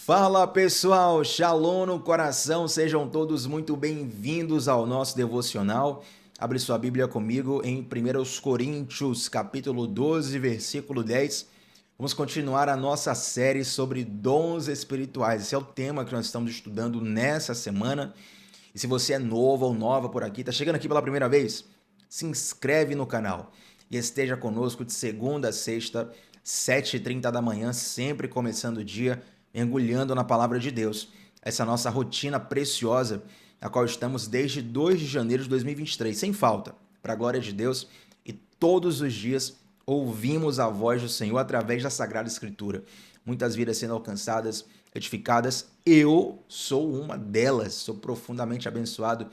Fala pessoal, Shalom no coração, sejam todos muito bem-vindos ao nosso devocional. Abre sua Bíblia comigo em 1 Coríntios, capítulo 12, versículo 10. Vamos continuar a nossa série sobre dons espirituais. Esse é o tema que nós estamos estudando nessa semana. E se você é novo ou nova por aqui, está chegando aqui pela primeira vez, se inscreve no canal e esteja conosco de segunda a sexta, 7h30 da manhã, sempre começando o dia mergulhando na palavra de Deus. Essa nossa rotina preciosa, na qual estamos desde 2 de janeiro de 2023, sem falta, para a glória de Deus, e todos os dias ouvimos a voz do Senhor através da Sagrada Escritura. Muitas vidas sendo alcançadas, edificadas, eu sou uma delas. Sou profundamente abençoado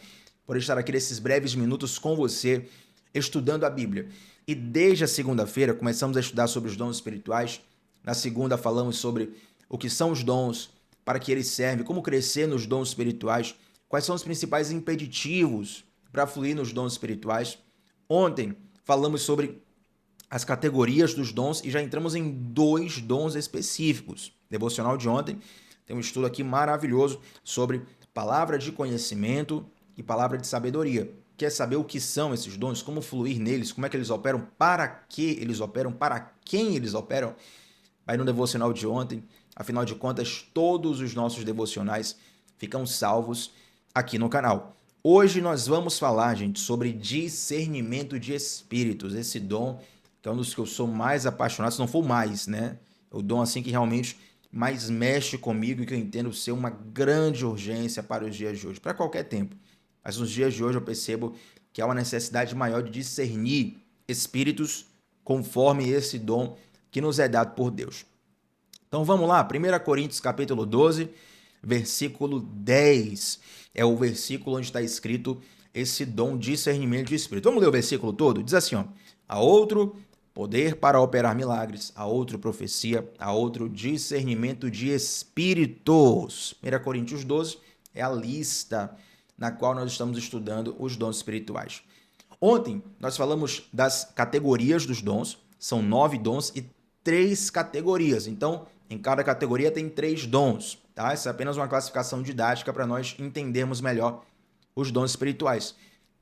por estar aqui nesses breves minutos com você, estudando a Bíblia. E desde a segunda-feira começamos a estudar sobre os dons espirituais. Na segunda falamos sobre o que são os dons, para que eles servem, como crescer nos dons espirituais, quais são os principais impeditivos para fluir nos dons espirituais. Ontem falamos sobre as categorias dos dons e já entramos em 2 dons específicos. Devocional de ontem tem um estudo aqui maravilhoso sobre palavra de conhecimento e palavra de sabedoria. Quer saber o que são esses dons, como fluir neles, como é que eles operam, para que eles operam, para quem eles operam? Vai no devocional de ontem. Afinal de contas, todos os nossos devocionais ficam salvos aqui no canal. Hoje nós vamos falar, gente, sobre discernimento de espíritos. Esse dom, que é um dos que eu sou mais apaixonado, se não for mais, né? O dom assim que realmente mais mexe comigo e que eu entendo ser uma grande urgência para os dias de hoje, para qualquer tempo. Mas nos dias de hoje eu percebo que há uma necessidade maior de discernir espíritos conforme esse dom que nos é dado por Deus. Então vamos lá, 1 Coríntios capítulo 12, versículo 10. É o versículo onde está escrito esse dom de discernimento de espírito. Vamos ler o versículo todo? Diz assim, ó: a outro poder para operar milagres, a outro profecia, a outro discernimento de espíritos. 1 Coríntios 12 é a lista na qual nós estamos estudando os dons espirituais. Ontem nós falamos das categorias dos dons, são 9 dons e 3 categorias. Então, em cada categoria tem 3 dons, tá? Essa é apenas uma classificação didática para nós entendermos melhor os dons espirituais.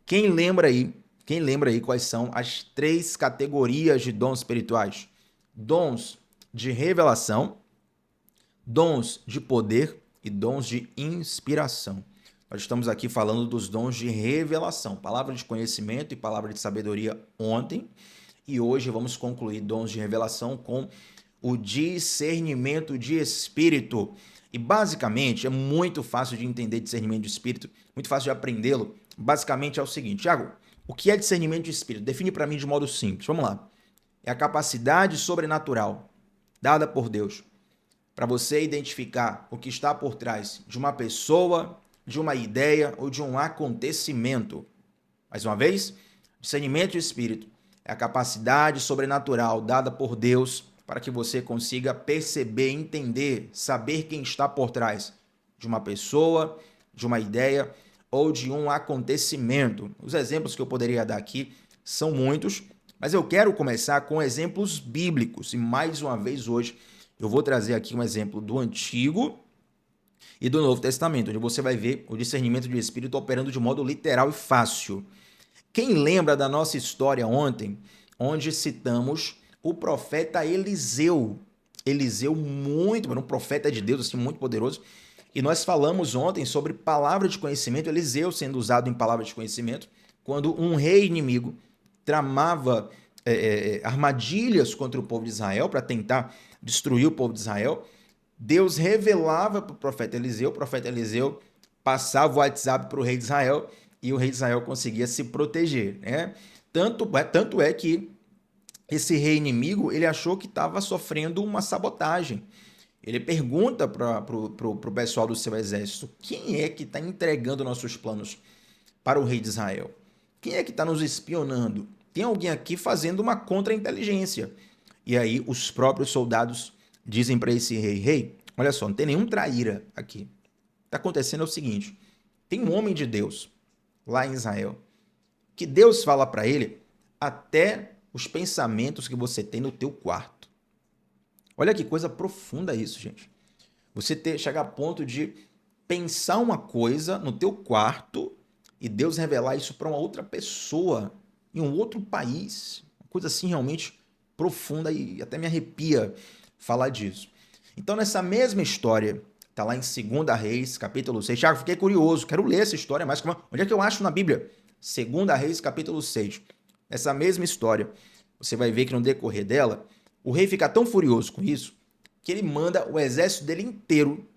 Quem lembra aí quais são as 3 categorias de dons espirituais? Dons de revelação, dons de poder e dons de inspiração. Nós estamos aqui falando dos dons de revelação, palavra de conhecimento e palavra de sabedoria ontem, e hoje vamos concluir dons de revelação com o discernimento de espírito. E basicamente é muito fácil de entender discernimento de espírito, muito fácil de aprendê-lo. Basicamente é o seguinte, Thiago, o que é discernimento de espírito? Define para mim de modo simples. Vamos lá. É a capacidade sobrenatural dada por Deus para você identificar o que está por trás de uma pessoa, de uma ideia ou de um acontecimento. Mais uma vez, discernimento de espírito é a capacidade sobrenatural dada por Deus para que você consiga perceber, entender, saber quem está por trás de uma pessoa, de uma ideia ou de um acontecimento. Os exemplos que eu poderia dar aqui são muitos, mas eu quero começar com exemplos bíblicos. E mais uma vez hoje eu vou trazer aqui um exemplo do Antigo e do Novo Testamento, onde você vai ver o discernimento de espírito operando de modo literal e fácil. Quem lembra da nossa história ontem, onde citamos o profeta Eliseu? Eliseu um profeta de Deus, assim, muito poderoso. E nós falamos ontem sobre palavra de conhecimento, Eliseu sendo usado em palavra de conhecimento, quando um rei inimigo tramava armadilhas contra o povo de Israel para tentar destruir o povo de Israel. Deus revelava para o profeta Eliseu passava o WhatsApp para o rei de Israel e o rei de Israel conseguia se proteger, né? Tanto é que esse rei inimigo, ele achou que estava sofrendo uma sabotagem. Ele pergunta para o pessoal do seu exército, quem é que está entregando nossos planos para o rei de Israel? Quem é que está nos espionando? Tem alguém aqui fazendo uma contra-inteligência. E aí os próprios soldados dizem para esse rei, olha só, não tem nenhum traíra aqui. O que está acontecendo é o seguinte, tem um homem de Deus lá em Israel, que Deus fala para ele até os pensamentos que você tem no teu quarto. Olha que coisa profunda isso, gente. chegar a ponto de pensar uma coisa no teu quarto e Deus revelar isso para uma outra pessoa em um outro país. Uma coisa assim realmente profunda e até me arrepia falar disso. Então, nessa mesma história, está lá em 2 Reis, capítulo 6. Tiago, fiquei curioso, quero ler essa história, mas onde é que eu acho na Bíblia? 2 Reis, capítulo 6. Essa mesma história, você vai ver que no decorrer dela, o rei fica tão furioso com isso, que ele manda o exército dele inteiro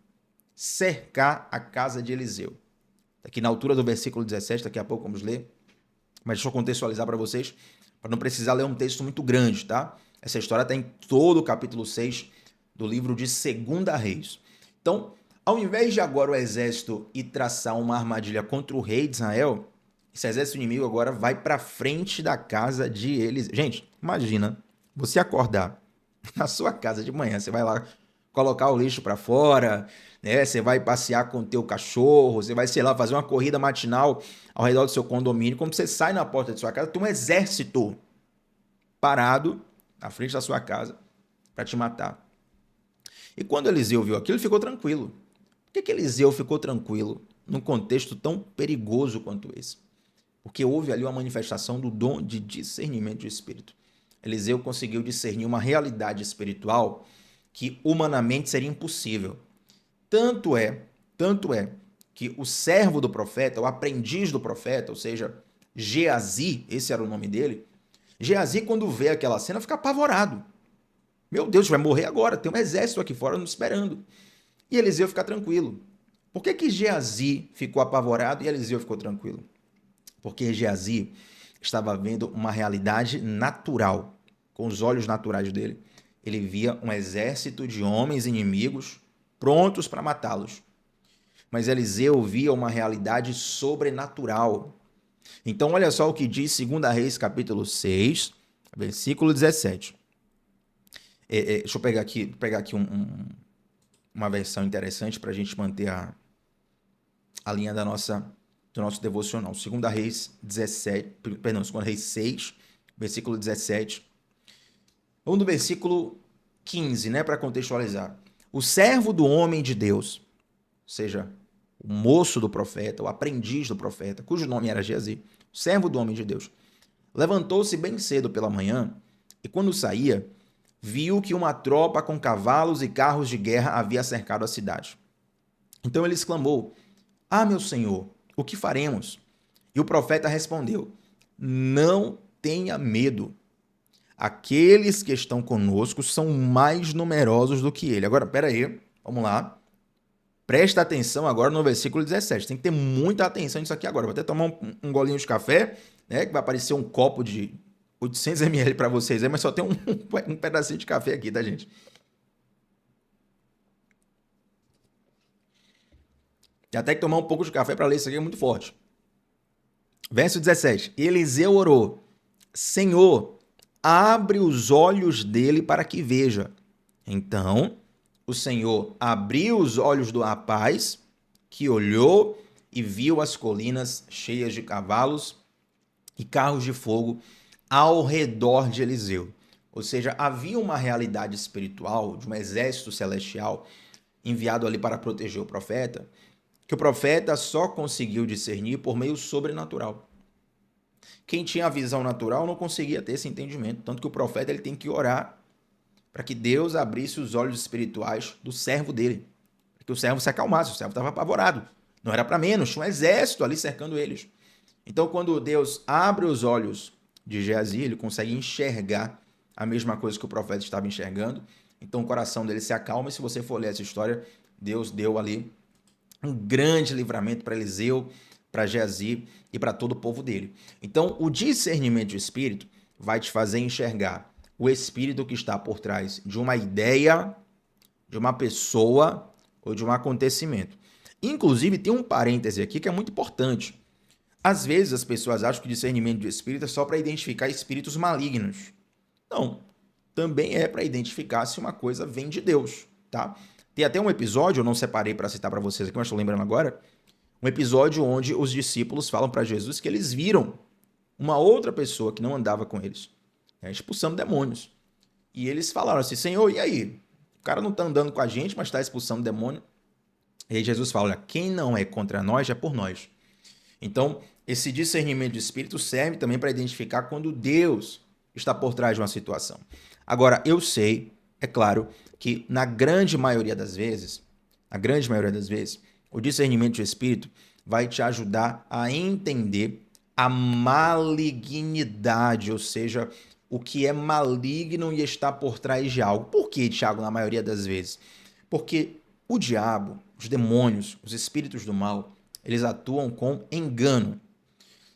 cercar a casa de Eliseu. Aqui na altura do versículo 17, daqui a pouco vamos ler, mas deixa eu contextualizar para vocês, para não precisar ler um texto muito grande, tá? Essa história está em todo o capítulo 6 do livro de 2 Reis. Então, ao invés de agora o exército ir traçar uma armadilha contra o rei de Israel, esse exército inimigo agora vai para frente da casa de Eliseu. Gente, imagina você acordar na sua casa de manhã, você vai lá colocar o lixo para fora, né? Você vai passear com o teu cachorro, você vai, sei lá, fazer uma corrida matinal ao redor do seu condomínio. Quando você sai na porta de sua casa, tem um exército parado na frente da sua casa para te matar. E quando Eliseu viu aquilo, ele ficou tranquilo. Por que Eliseu ficou tranquilo num contexto tão perigoso quanto esse? Porque houve ali uma manifestação do dom de discernimento do Espírito. Eliseu conseguiu discernir uma realidade espiritual que humanamente seria impossível. Tanto é que o servo do profeta, o aprendiz do profeta, ou seja, Geazi, esse era o nome dele, Geazi, quando vê aquela cena, fica apavorado. Meu Deus, vai morrer agora, tem um exército aqui fora nos esperando. E Eliseu fica tranquilo. Por que Geazi ficou apavorado e Eliseu ficou tranquilo? Porque Geazi estava vendo uma realidade natural, com os olhos naturais dele. Ele via um exército de homens inimigos prontos para matá-los. Mas Eliseu via uma realidade sobrenatural. Então, olha só o que diz 2 Reis, capítulo 6, versículo 17. Deixa eu pegar aqui uma versão interessante para a gente manter a linha do nosso devocional. 2 Reis 2 Reis 6, versículo 17. Vamos do versículo 15, né, para contextualizar. O servo do homem de Deus, ou seja, o moço do profeta, o aprendiz do profeta, cujo nome era Geazi, o servo do homem de Deus, levantou-se bem cedo pela manhã e, quando saía, viu que uma tropa com cavalos e carros de guerra havia cercado a cidade. Então ele exclamou: "Ah, meu senhor, o que faremos?" E o profeta respondeu: "Não tenha medo. Aqueles que estão conosco são mais numerosos do que ele." Agora, pera aí, vamos lá. Presta atenção agora no versículo 17. Tem que ter muita atenção nisso aqui agora. Vou até tomar um golinho de café, né? Que vai aparecer um copo de 800 ml para vocês aí, mas só tem um pedacinho de café aqui, tá, gente? Já tem que tomar um pouco de café para ler isso aqui, é muito forte. Verso 17. Eliseu orou: "Senhor, abre os olhos dele para que veja." Então, o Senhor abriu os olhos do rapaz, que olhou e viu as colinas cheias de cavalos e carros de fogo ao redor de Eliseu. Ou seja, havia uma realidade espiritual de um exército celestial enviado ali para proteger o profeta, que o profeta só conseguiu discernir por meio sobrenatural. Quem tinha a visão natural não conseguia ter esse entendimento, tanto que o profeta ele tem que orar para que Deus abrisse os olhos espirituais do servo dele, para que o servo se acalmasse. O servo estava apavorado, não era para menos, tinha um exército ali cercando eles. Então, quando Deus abre os olhos de Geazi, ele consegue enxergar a mesma coisa que o profeta estava enxergando. Então, o coração dele se acalma. E se você for ler essa história, Deus deu ali um grande livramento para Eliseu, para Geazi e para todo o povo dele. Então, o discernimento do Espírito vai te fazer enxergar o Espírito que está por trás de uma ideia, de uma pessoa ou de um acontecimento. Inclusive, tem um parêntese aqui que é muito importante. Às vezes as pessoas acham que discernimento de espírito é só para identificar espíritos malignos. Não, também é para identificar se uma coisa vem de Deus, tá? Tem até um episódio, eu não separei para citar para vocês aqui, mas estou lembrando agora, um episódio onde os discípulos falam para Jesus que eles viram uma outra pessoa que não andava com eles, expulsando demônios. E eles falaram assim: "Senhor, e aí? cara não está andando com a gente, mas está expulsando demônio. E aí Jesus fala, olha, quem não é contra nós é por nós. Então, esse discernimento de espírito serve também para identificar quando Deus está por trás de uma situação. Agora, eu sei, é claro, que na grande maioria das vezes, o discernimento de espírito vai te ajudar a entender a malignidade, ou seja, o que é maligno e está por trás de algo. Por que, Tiago, na maioria das vezes? Porque o diabo, os demônios, os espíritos do mal, eles atuam com engano.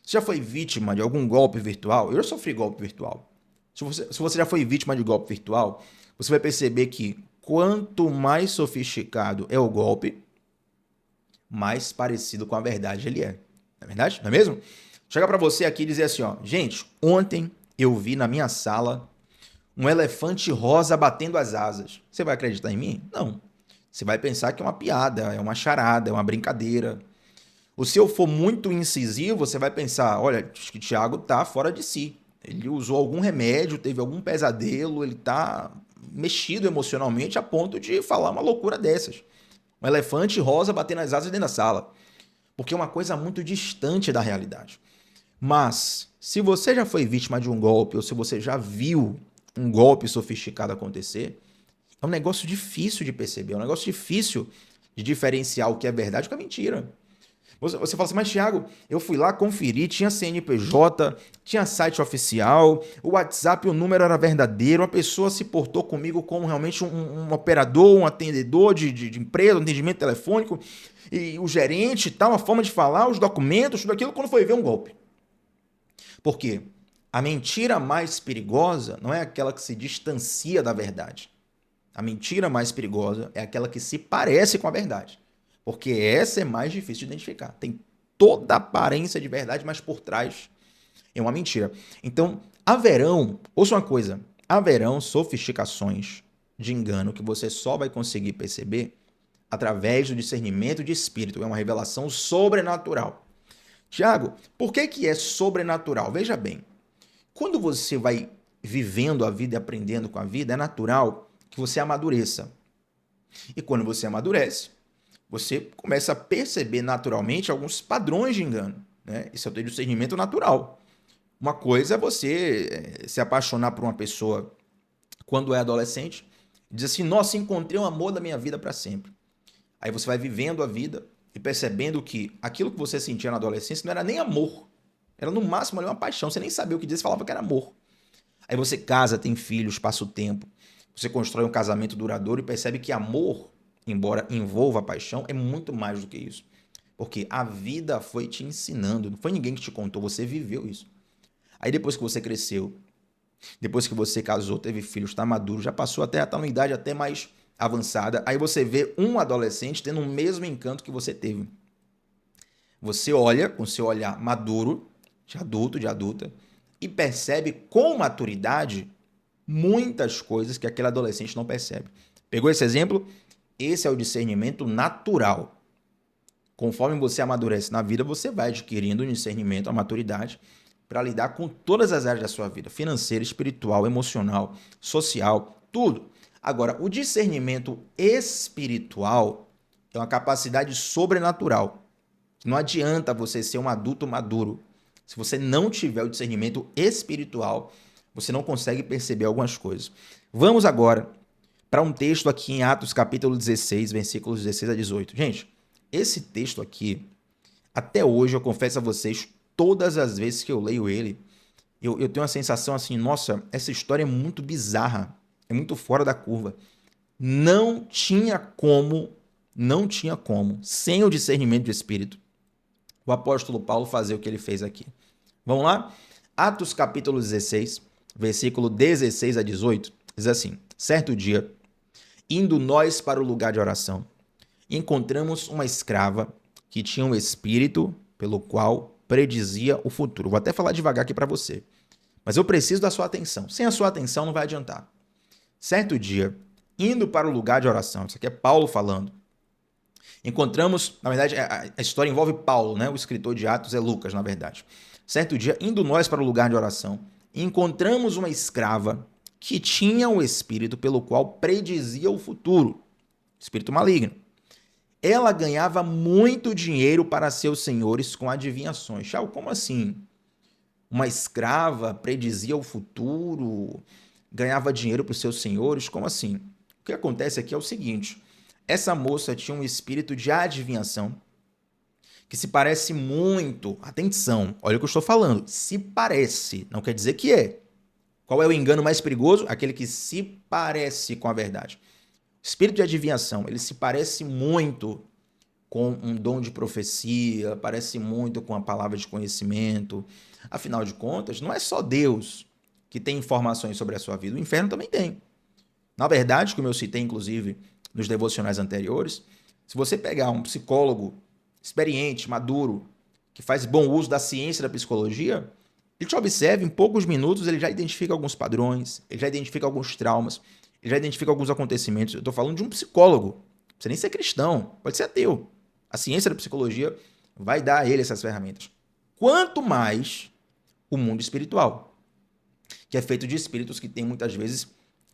Você já foi vítima de algum golpe virtual? Eu já sofri golpe virtual. Se você já foi vítima de golpe virtual, você vai perceber que quanto mais sofisticado é o golpe, mais parecido com a verdade ele é. Não é verdade? Não é mesmo? Chegar para você aqui e dizer assim, ó, gente, ontem eu vi na minha sala um elefante rosa batendo as asas. Você vai acreditar em mim? Não. Você vai pensar que é uma piada, é uma charada, é uma brincadeira. Ou se eu for muito incisivo, você vai pensar, olha, acho que o Thiago tá fora de si. Ele usou algum remédio, teve algum pesadelo, ele tá mexido emocionalmente a ponto de falar uma loucura dessas. Um elefante rosa batendo as asas dentro da sala. Porque é uma coisa muito distante da realidade. Mas, se você já foi vítima de um golpe, ou se você já viu um golpe sofisticado acontecer, é um negócio difícil de perceber, é um negócio difícil de diferenciar o que é verdade e o que é mentira. Você fala assim, mas Thiago, eu fui lá conferir, tinha CNPJ, tinha site oficial, o WhatsApp, o número era verdadeiro, a pessoa se portou comigo como realmente um operador, um atendedor de empresa, um atendimento telefônico, e o gerente e tal, a forma de falar, os documentos, tudo aquilo, quando foi ver um golpe. Por quê? A mentira mais perigosa não é aquela que se distancia da verdade. A mentira mais perigosa é aquela que se parece com a verdade. Porque essa é mais difícil de identificar. Tem toda a aparência de verdade, mas por trás é uma mentira. Então, ouça uma coisa, haverão sofisticações de engano que você só vai conseguir perceber através do discernimento de espírito. É uma revelação sobrenatural. Tiago, por que é sobrenatural? Veja bem, quando você vai vivendo a vida e aprendendo com a vida, é natural que você amadureça. E quando você amadurece, você começa a perceber naturalmente alguns padrões de engano. Né? Esse é o teu discernimento natural. Uma coisa é você se apaixonar por uma pessoa quando é adolescente, e dizer assim, nossa, encontrei o amor da minha vida para sempre. Aí você vai vivendo a vida e percebendo que aquilo que você sentia na adolescência não era nem amor. Era no máximo ali uma paixão. Você nem sabia o que dizer, você falava que era amor. Aí você casa, tem filhos, passa o tempo. Você constrói um casamento duradouro e percebe que amor, embora envolva paixão, é muito mais do que isso. Porque a vida foi te ensinando, não foi ninguém que te contou, você viveu isso. Aí depois que você cresceu, depois que você casou, teve filhos, está maduro, já passou até a uma idade até mais avançada, aí você vê um adolescente tendo o mesmo encanto que você teve. Você olha com seu olhar maduro, de adulto, de adulta, e percebe com maturidade muitas coisas que aquele adolescente não percebe. Pegou esse exemplo? Esse é o discernimento natural. Conforme você amadurece na vida, você vai adquirindo um discernimento, a maturidade, para lidar com todas as áreas da sua vida, financeira, espiritual, emocional, social, tudo. Agora, o discernimento espiritual é uma capacidade sobrenatural. Não adianta você ser um adulto maduro. Se você não tiver o discernimento espiritual, você não consegue perceber algumas coisas. Vamos agora para um texto aqui em Atos capítulo 16, versículos 16 a 18. Gente, esse texto aqui, até hoje, eu confesso a vocês, todas as vezes que eu leio ele, eu tenho uma sensação assim, nossa, essa história é muito bizarra, é muito fora da curva. Não tinha como, sem o discernimento de espírito, o apóstolo Paulo fazer o que ele fez aqui. Vamos lá? Atos capítulo 16, versículo 16 a 18, diz assim, certo dia, indo nós para o lugar de oração, encontramos uma escrava que tinha um espírito pelo qual predizia o futuro. Vou até falar devagar aqui para você, mas eu preciso da sua atenção. Sem a sua atenção não vai adiantar. Certo dia, indo para o lugar de oração, isso aqui é Paulo falando, encontramos, na verdade, a história envolve Paulo, né? O escritor de Atos é Lucas, na verdade. Certo dia, indo nós para o lugar de oração, encontramos uma escrava que tinha o espírito pelo qual predizia o futuro, espírito maligno. Ela ganhava muito dinheiro para seus senhores com adivinhações. Tiago, como assim? Uma escrava predizia o futuro, ganhava dinheiro para os seus senhores? Como assim? O que acontece aqui é o seguinte: essa moça tinha um espírito de adivinhação que se parece muito. Atenção, olha o que eu estou falando. Se parece, não quer dizer que é. Qual é o engano mais perigoso? Aquele que se parece com a verdade. O espírito de adivinhação, ele se parece muito com um dom de profecia, parece muito com a palavra de conhecimento. Afinal de contas, não é só Deus que tem informações sobre a sua vida, o inferno também tem. Na verdade, como eu citei, inclusive, nos devocionais anteriores, se você pegar um psicólogo experiente, maduro, que faz bom uso da ciência da psicologia, ele te observa, em poucos minutos ele já identifica alguns padrões, ele já identifica alguns traumas, ele já identifica alguns acontecimentos. Eu estou falando de um psicólogo, não precisa nem ser cristão, pode ser ateu. A ciência da psicologia vai dar a ele essas ferramentas. Quanto mais o mundo espiritual, que é feito de espíritos que têm muitas vezes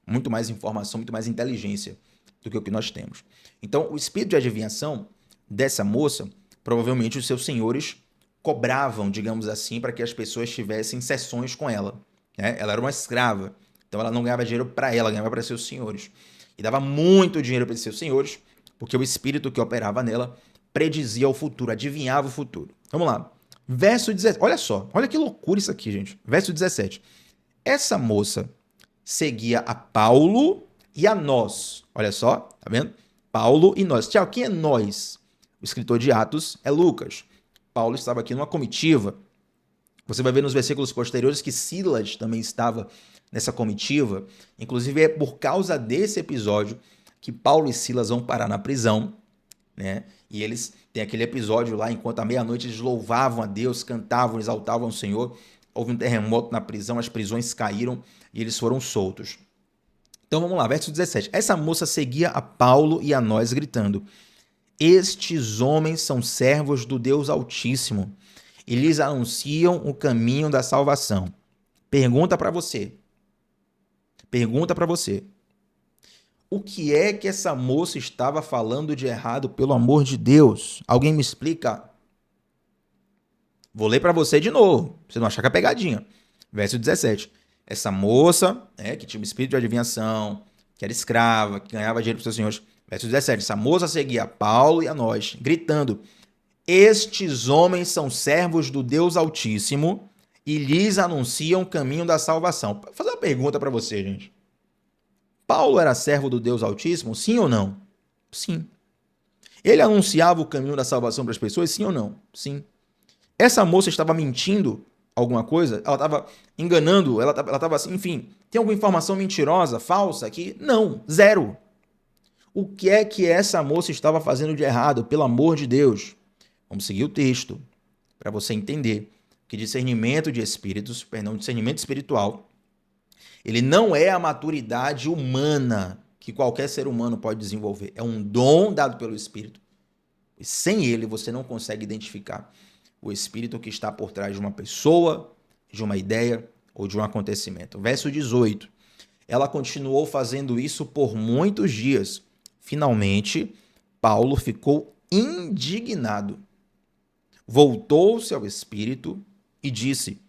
muito mais informação, muito mais inteligência do que o que nós temos. Então, o espírito de adivinhação dessa moça, provavelmente os seus senhores cobravam, digamos assim, para que as pessoas tivessem sessões com ela. Né? Ela era uma escrava, então ela não ganhava dinheiro para ela, ganhava para seus senhores. E dava muito dinheiro para seus senhores, porque o espírito que operava nela predizia o futuro, adivinhava o futuro. Vamos lá. Verso 17. Olha só, olha que loucura isso aqui, gente. Verso 17. Essa moça seguia a Paulo e a nós. Olha só, tá vendo? Paulo e nós. Tiago, quem é nós? O escritor de Atos é Lucas. Paulo estava aqui numa comitiva. Você vai ver nos versículos posteriores que Silas também estava nessa comitiva. Inclusive é por causa desse episódio que Paulo e Silas vão parar na prisão, né? E eles têm aquele episódio lá, enquanto à meia-noite eles louvavam a Deus, cantavam, exaltavam o Senhor. Houve um terremoto na prisão, as prisões caíram e eles foram soltos. Então vamos lá, verso 17. Essa moça seguia a Paulo e a nós gritando: estes homens são servos do Deus Altíssimo e lhes anunciam o caminho da salvação. Pergunta para você. O que é que essa moça estava falando de errado, pelo amor de Deus? Alguém me explica? Vou ler para você de novo, pra você não achar que é pegadinha. Verso 17. Essa moça, que tinha um espírito de adivinhação, que era escrava, que ganhava dinheiro para os seus senhores. Verso 17. Essa moça seguia a Paulo e a nós, gritando: estes homens são servos do Deus Altíssimo e lhes anunciam o caminho da salvação. Vou fazer uma pergunta para você, gente. Paulo era servo do Deus Altíssimo, sim ou não? Sim. Ele anunciava o caminho da salvação para as pessoas, sim ou não? Sim. Essa moça estava mentindo alguma coisa? Ela estava enganando? Ela estava assim, enfim, tem alguma informação mentirosa, falsa aqui? Não, zero. O que é que essa moça estava fazendo de errado, pelo amor de Deus? Vamos seguir o texto para você entender que discernimento espiritual, ele não é a maturidade humana que qualquer ser humano pode desenvolver. É um dom dado pelo Espírito. E sem ele, você não consegue identificar o Espírito que está por trás de uma pessoa, de uma ideia ou de um acontecimento. Verso 18. Ela continuou fazendo isso por muitos dias. Finalmente, Paulo ficou indignado. Voltou-se ao Espírito e disse: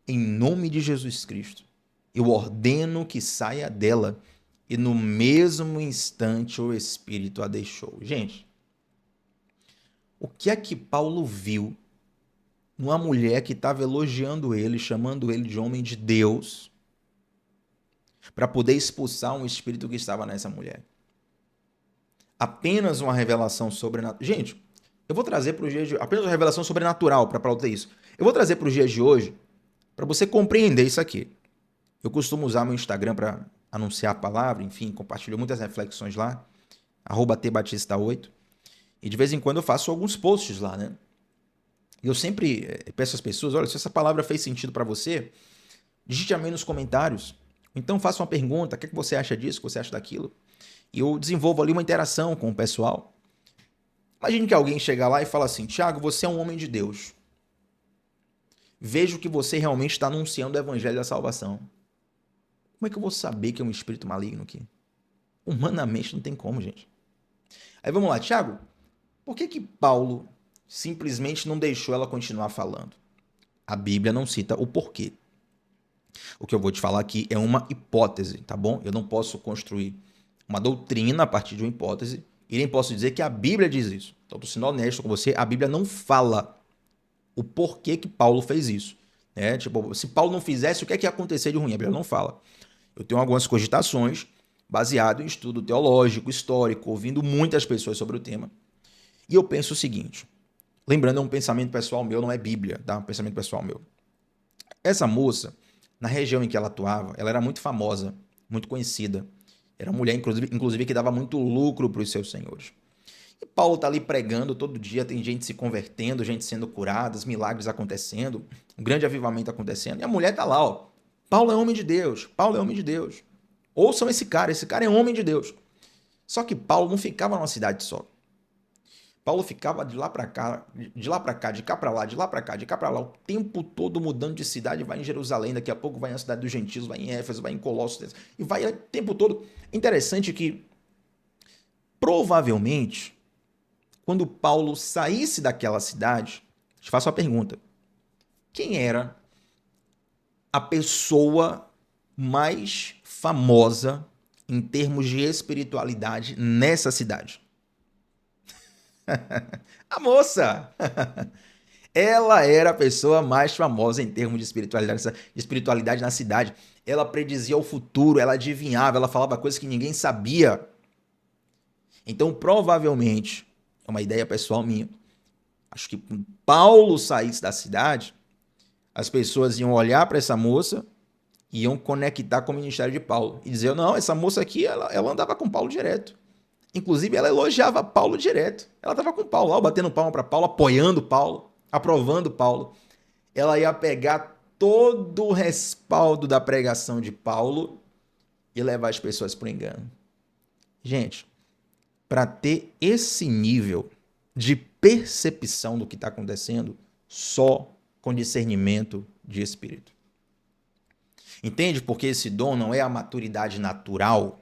em nome de Jesus Cristo, eu ordeno que saia dela. E no mesmo instante o Espírito a deixou. Gente, o que é que Paulo viu numa mulher que estava elogiando ele, chamando ele de homem de Deus, para poder expulsar um espírito que estava nessa mulher? Apenas uma revelação sobrenatural. Gente, eu vou trazer para os dias de hoje, apenas uma revelação sobrenatural para Paulo ter isso. Eu vou trazer para os dias de hoje para você compreender isso aqui. Eu costumo usar meu Instagram para anunciar a palavra, enfim, compartilho muitas reflexões lá, @tbatista8, e de vez em quando eu faço alguns posts lá, né? E eu sempre peço às pessoas: olha, se essa palavra fez sentido para você, digite amém nos comentários. Então faça uma pergunta: o que você acha disso, o que você acha daquilo? E eu desenvolvo ali uma interação com o pessoal. Imagine que alguém chega lá e fala assim: Tiago, você é um homem de Deus. Vejo que você realmente está anunciando o evangelho da salvação. Como é que eu vou saber que é um espírito maligno aqui? Humanamente não tem como, gente. Aí vamos lá, Tiago, por que Paulo simplesmente não deixou ela continuar falando? A Bíblia não cita o porquê. O que eu vou te falar aqui é uma hipótese, tá bom? Eu não posso construir uma doutrina a partir de uma hipótese e nem posso dizer que a Bíblia diz isso. Então, estou sendo honesto com você, a Bíblia não fala o porquê que Paulo fez isso. Tipo, se Paulo não fizesse, o que é que ia acontecer de ruim? A Bíblia não fala. Eu tenho algumas cogitações baseado em estudo teológico, histórico, ouvindo muitas pessoas sobre o tema. E eu penso o seguinte, lembrando, é um pensamento pessoal meu, não é Bíblia, tá? Um pensamento pessoal meu. Essa moça, na região em que ela atuava, ela era muito famosa, muito conhecida. Era uma mulher, inclusive que dava muito lucro para os seus senhores. E Paulo está ali pregando todo dia, tem gente se convertendo, gente sendo curada, milagres acontecendo, um grande avivamento acontecendo. E a mulher está lá, ó. Paulo é homem de Deus, Paulo é homem de Deus. Ouçam esse cara é homem de Deus. Só que Paulo não ficava numa cidade só. Paulo ficava de lá para cá, de cá para lá, de lá para cá, de cá para lá, o tempo todo mudando de cidade, vai em Jerusalém, daqui a pouco vai na cidade dos gentios, vai em Éfeso, vai em Colossos, e vai o tempo todo. Interessante que, provavelmente, quando Paulo saísse daquela cidade, te faço a pergunta, quem era a pessoa mais famosa em termos de espiritualidade nessa cidade? A moça! Ela era a pessoa mais famosa em termos de espiritualidade na cidade. Ela predizia o futuro, ela adivinhava, ela falava coisas que ninguém sabia. Então, provavelmente, é uma ideia pessoal minha, acho que quando Paulo saísse da cidade, as pessoas iam olhar para essa moça e iam conectar com o ministério de Paulo. E dizer, não, essa moça aqui, ela andava com Paulo direto. Inclusive, ela elogiava Paulo direto. Ela estava com Paulo lá, batendo palma para Paulo, apoiando Paulo, aprovando Paulo. Ela ia pegar todo o respaldo da pregação de Paulo e levar as pessoas para o engano. Gente, para ter esse nível de percepção do que está acontecendo, só com discernimento de espírito. Entende? Porque esse dom não é a maturidade natural.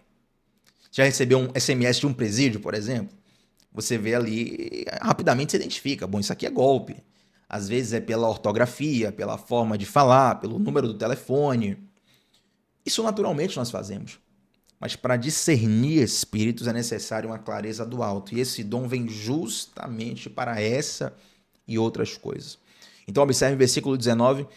Já recebeu um SMS de um presídio, por exemplo? Você vê ali, rapidamente se identifica. Bom, isso aqui é golpe. Às vezes é pela ortografia, pela forma de falar, pelo número do telefone. Isso naturalmente nós fazemos. Mas para discernir espíritos é necessário uma clareza do alto. E esse dom vem justamente para essa e outras coisas. Então observe versículo 19,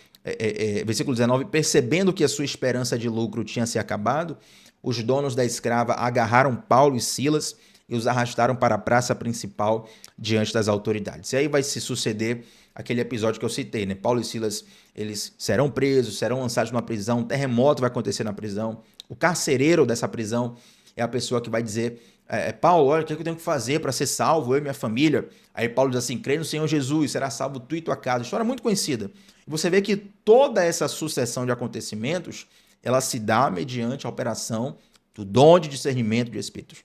percebendo que a sua esperança de lucro tinha se acabado, os donos da escrava agarraram Paulo e Silas e os arrastaram para a praça principal diante das autoridades. E aí vai se suceder aquele episódio que eu citei, né? Paulo e Silas, eles serão presos, serão lançados numa prisão, um terremoto vai acontecer na prisão, o carcereiro dessa prisão é a pessoa que vai dizer, Paulo, olha, o que eu tenho que fazer para ser salvo, eu e minha família? Aí Paulo diz assim, crê no Senhor Jesus, será salvo tu e tua casa. História muito conhecida. E você vê que toda essa sucessão de acontecimentos, ela se dá mediante a operação do dom de discernimento de espíritos.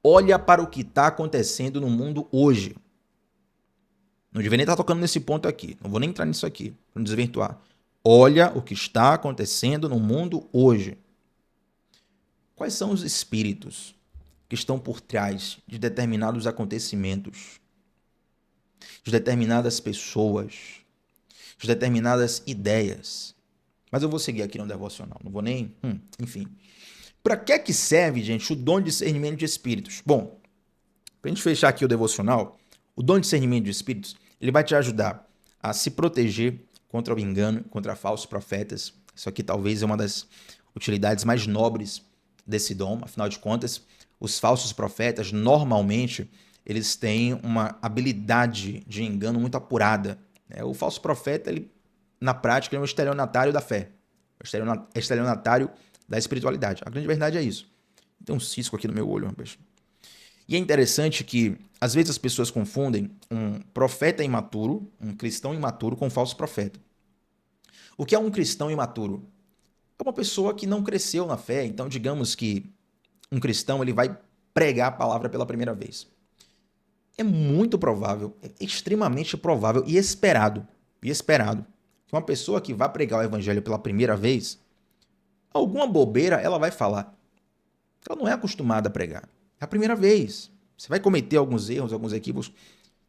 Olha para o que está acontecendo no mundo hoje. Não devia nem estar tocando nesse ponto aqui. Não vou nem entrar nisso aqui, para não desvirtuar. Olha o que está acontecendo no mundo hoje. Quais são os espíritos que estão por trás de determinados acontecimentos, de determinadas pessoas, de determinadas ideias? Mas eu vou seguir aqui no devocional, não vou nem... Enfim. Para que serve, gente, o dom de discernimento de espíritos? Bom, para a gente fechar aqui o devocional, o dom de discernimento de espíritos, ele vai te ajudar a se proteger contra o engano, contra falsos profetas. Isso aqui talvez é uma das utilidades mais nobres desse dom. Afinal de contas, os falsos profetas, normalmente, eles têm uma habilidade de engano muito apurada. O falso profeta, ele, na prática, é um estelionatário da fé. É estelionatário da espiritualidade. A grande verdade é isso. Tem um cisco aqui no meu olho, rapaz. E é interessante que, às vezes, as pessoas confundem um profeta imaturo, um cristão imaturo, com um falso profeta. O que é um cristão imaturo? É uma pessoa que não cresceu na fé. Então, digamos que um cristão ele vai pregar a palavra pela primeira vez. É muito provável, é extremamente provável e esperado que uma pessoa que vai pregar o evangelho pela primeira vez, alguma bobeira ela vai falar. Ela não é acostumada a pregar. É a primeira vez. Você vai cometer alguns erros, alguns equívocos.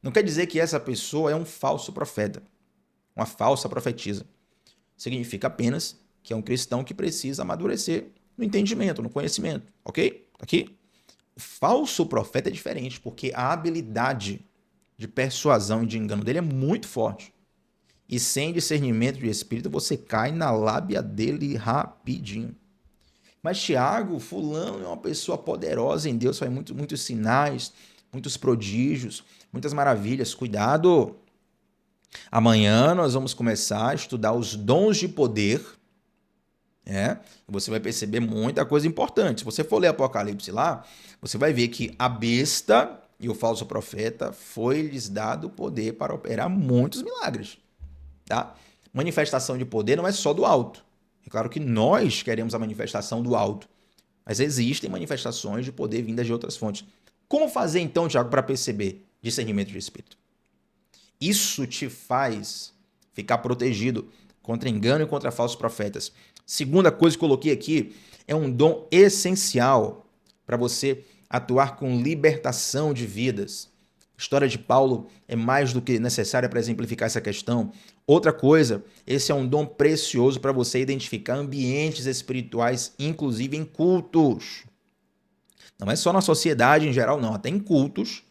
Não quer dizer que essa pessoa é um falso profeta, uma falsa profetisa. Significa apenas que é um cristão que precisa amadurecer no entendimento, no conhecimento. Ok? Aqui. O falso profeta é diferente, porque a habilidade de persuasão e de engano dele é muito forte. E sem discernimento de espírito, você cai na lábia dele rapidinho. Mas Tiago, fulano é uma pessoa poderosa em Deus, faz muitos sinais, muitos prodígios, muitas maravilhas. Cuidado! Amanhã nós vamos começar a estudar os dons de poder. Você vai perceber muita coisa importante. Se você for ler Apocalipse lá, você vai ver que a besta e o falso profeta foi-lhes dado poder para operar muitos milagres. Tá? Manifestação de poder não é só do alto. É claro que nós queremos a manifestação do alto, mas existem manifestações de poder vindas de outras fontes. Como fazer então, Tiago, para perceber discernimento de espírito? Isso te faz ficar protegido contra engano e contra falsos profetas. Segunda coisa que coloquei aqui é um dom essencial para você atuar com libertação de vidas. A história de Paulo é mais do que necessária para exemplificar essa questão. Outra coisa, esse é um dom precioso para você identificar ambientes espirituais, inclusive em cultos. Não é só na sociedade em geral, não. Até em cultos,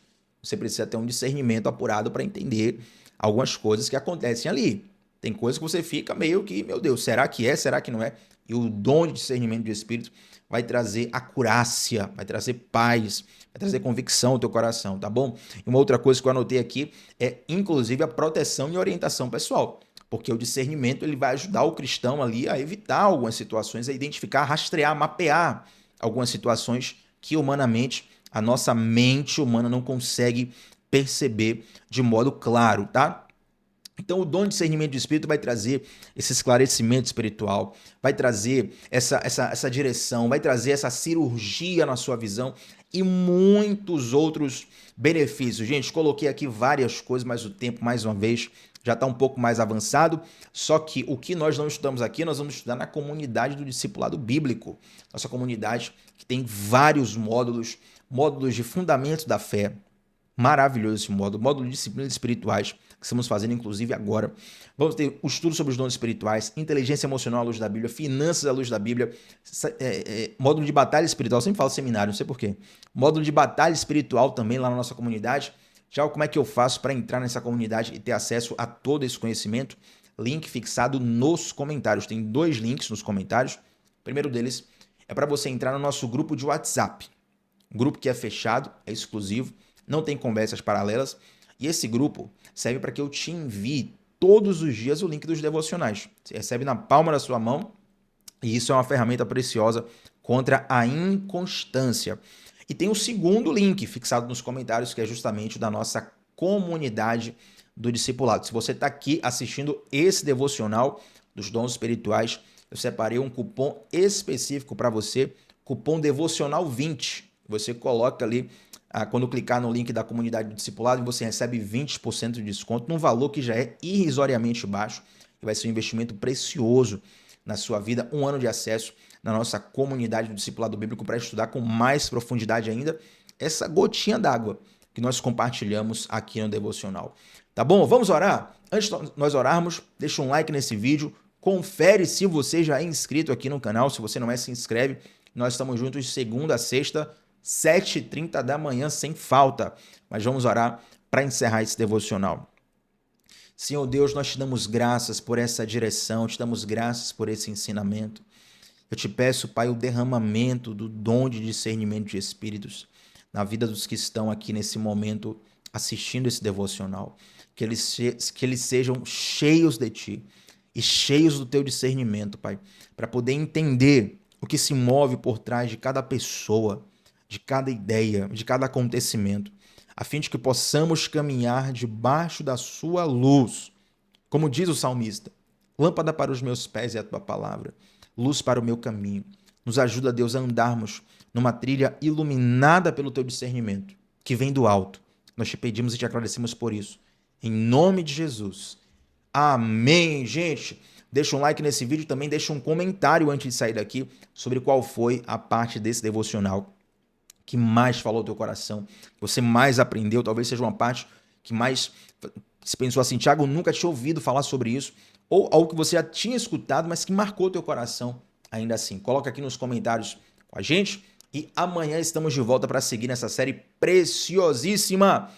você precisa ter um discernimento apurado para entender algumas coisas que acontecem ali. Tem coisas que você fica meio que, meu Deus, será que é? Será que não é? E o dom de discernimento de espírito vai trazer acurácia, vai trazer paz, vai trazer convicção ao teu coração, tá bom? E uma outra coisa que eu anotei aqui é, inclusive, a proteção e orientação pessoal. Porque o discernimento ele vai ajudar o cristão ali a evitar algumas situações, a identificar, a rastrear, mapear algumas situações que humanamente, a nossa mente humana não consegue perceber de modo claro, tá? Então, o dom de discernimento de espírito vai trazer esse esclarecimento espiritual, vai trazer essa direção, vai trazer essa cirurgia na sua visão e muitos outros benefícios. Gente, coloquei aqui várias coisas, mas o tempo, mais uma vez, já está um pouco mais avançado. Só que o que nós não estudamos aqui, nós vamos estudar na comunidade do discipulado bíblico. Nossa comunidade que tem vários módulos de fundamentos da fé. Maravilhoso esse módulo de disciplinas espirituais que estamos fazendo, inclusive, agora. Vamos ter o estudo sobre os dons espirituais, inteligência emocional à luz da Bíblia, finanças à luz da Bíblia, módulo de batalha espiritual, eu sempre falo seminário, não sei porquê. Módulo de batalha espiritual também lá na nossa comunidade. Já como é que eu faço para entrar nessa comunidade e ter acesso a todo esse conhecimento? Link fixado nos comentários. Tem 2 links nos comentários. O primeiro deles é para você entrar no nosso grupo de WhatsApp. Um grupo que é fechado, é exclusivo, não tem conversas paralelas. E esse grupo serve para que eu te envie todos os dias o link dos devocionais. Você recebe na palma da sua mão e isso é uma ferramenta preciosa contra a inconstância. E tem o segundo link fixado nos comentários, que é justamente o da nossa comunidade do discipulado. Se você está aqui assistindo esse devocional dos dons espirituais, eu separei um cupom específico para você, cupom devocional 20. Você coloca ali, quando clicar no link da comunidade do discipulado, você recebe 20% de desconto, num valor que já é irrisoriamente baixo, e vai ser um investimento precioso na sua vida, 1 ano de acesso na nossa comunidade do discipulado bíblico para estudar com mais profundidade ainda essa gotinha d'água que nós compartilhamos aqui no devocional. Tá bom? Vamos orar? Antes de nós orarmos, deixa um like nesse vídeo, confere se você já é inscrito aqui no canal, se você não é, se inscreve. Nós estamos juntos de segunda a sexta, 7h30 da manhã, sem falta. Mas vamos orar para encerrar esse devocional. Senhor Deus, nós te damos graças por essa direção, te damos graças por esse ensinamento. Eu te peço, Pai, o derramamento do dom de discernimento de espíritos na vida dos que estão aqui nesse momento assistindo esse devocional. Que eles sejam cheios de Ti e cheios do Teu discernimento, Pai, para poder entender o que se move por trás de cada pessoa, de cada ideia, de cada acontecimento, a fim de que possamos caminhar debaixo da Sua luz. Como diz o salmista, lâmpada para os meus pés é a Tua palavra, luz para o meu caminho. Nos ajuda, Deus, a andarmos numa trilha iluminada pelo Teu discernimento, que vem do alto. Nós te pedimos e te agradecemos por isso. Em nome de Jesus. Amém, gente. Deixa um like nesse vídeo, também deixa um comentário antes de sair daqui sobre qual foi a parte desse devocional que mais falou ao teu coração, que você mais aprendeu, talvez seja uma parte que mais se pensou assim, Thiago, eu nunca tinha ouvido falar sobre isso, ou algo que você já tinha escutado, mas que marcou o teu coração ainda assim. Coloca aqui nos comentários com a gente e amanhã estamos de volta para seguir nessa série preciosíssima.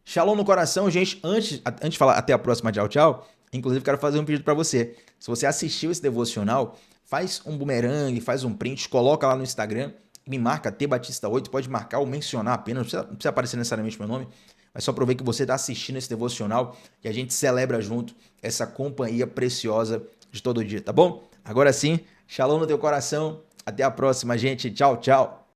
Shalom no coração, gente. Antes de falar até a próxima, tchau, tchau, inclusive quero fazer um pedido para você. Se você assistiu esse devocional, faz um bumerangue, faz um print, coloca lá no Instagram, me marca tbatista8, pode marcar ou mencionar apenas, não precisa aparecer necessariamente meu nome, mas só para ver que você está assistindo esse devocional e a gente celebra junto essa companhia preciosa de todo dia, tá bom? Agora sim, shalom no teu coração, até a próxima, gente, tchau, tchau.